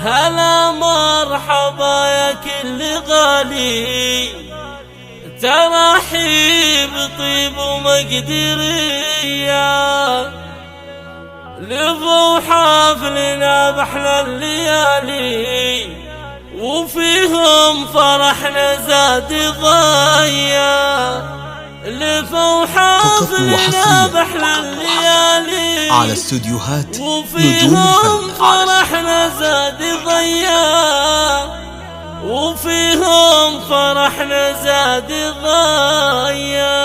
هلا مرحبا يا كل غالي، ترحيب طيب ومقدرية، لفوا حفلنا بأحلى الليالي، وفيهم فرحنا زاد ضيا. لفوا حفلنا بأحلى الليالي على استوديوهات نجوم وفيهم الفن. فرحنا زاد ضيا، وفيهم فرحنا زاد ضيا.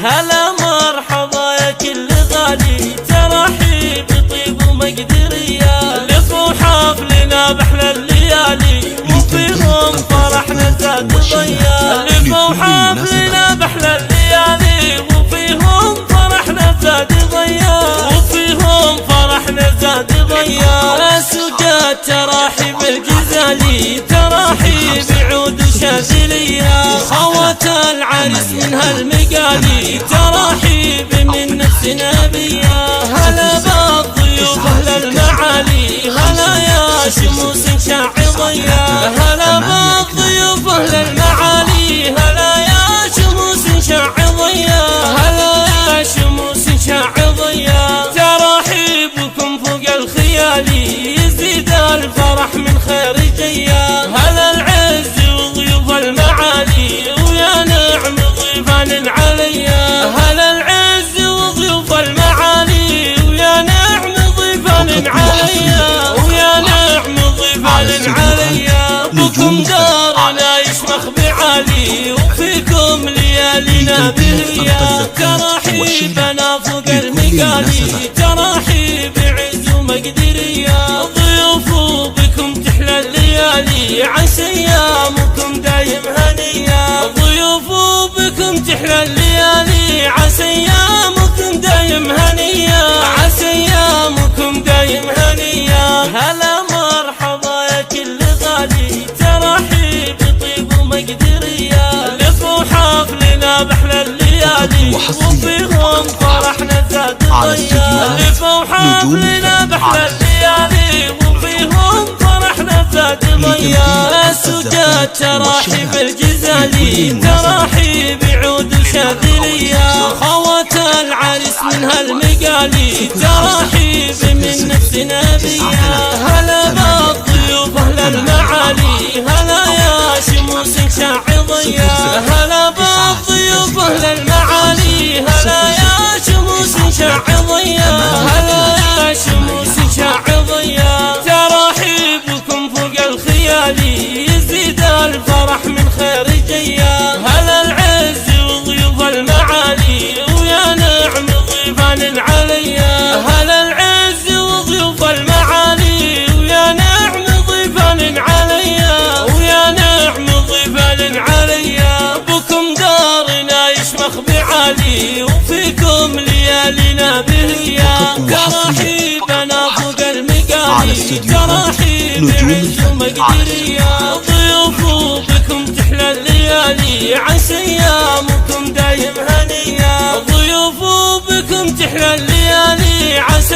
هلا مرحبا يا كل غالي، ترحيب طيب ومقدرية، لفوا حفلنا بأحلى الليالي، وفيهم فرحنا زاد ضيا. لفوا حفلنا بأحلى الليالي، وفيهم فرحنا زاد ضيا، وفيهم فرحنا زاد ضيا. سجاد تراحيب الجزالي، تراحيب عود وشاذلية، خوات العرس من هالمقالي، تراحيب من نفس نبية. هلا بالضيوف أهل المعالي، هلا يا شموس شاع ضيا. هلا بالضيوف أهل المعالي، هلا يا شموس شاع ضيا. هلا يا شموس شاع ضيا. تراحيبكم فوق الخيالي، يزيد الفرح من خير جيا. هلا العز وضيوف المعالي، ويا نعم ضيفان عليا. هلا العز وضيوف المعالي، ويا نعم ضيفان عليا، ويا نعم ضيفان عليا. بكم دارنا يشمخ بعالي، وفيكم ليالينا بهيا. تراحيبنا فوق المقالي، تراحيب عز ومقدرية. ضيوف بكم تحلى الليالي، عسى ايامكم دايم هنية. ضيوف بكم تحلى الليالي، عسى ايامكم دايم هنية، عسى ايامكم دايم هنية. هلا مرحبا يا كل غالي، تراحيب طيب ومقدرية، لفوا حفلنا بأحلى الليالي، وفيهم فرحنا زاد ضيا. لفوا حفلنا بأحلى الليالي، وفيهم فرحنا زاد ضيا. سجاد تراحيب الجزالي، تراحيب عود وشاذلية، خوات العرس من هالمقالي، تراحيب من نفس نبية. هلا بالضيوف أهل المعالي، هلا يا شموس شاع ضيا. هلا بالضيوف أهل المعالي، هلا يا شموس شاع ضيا. هلا يا شموس شاع ضيا. تراحيبكم فوق الخيالي، يزيد الفرح من خير جيا. هلا العز وضيوف المعالي، ويا نعم ضيفان عليا. هلا العز وضيوف المعالي، ويا نعم ضيفان عليا، ويا نعم ضيفان عليا. بكم دارنا يشمخ بعالي، وفيكم ليالينا بهيا. تراحيبنا فوق المقالي، تراحيب عز ومقدرية. ضيوف بكم تحلى الليالي، عسى ايامكم دايم هنية. ضيوف بكم تحلى الليالي، عسى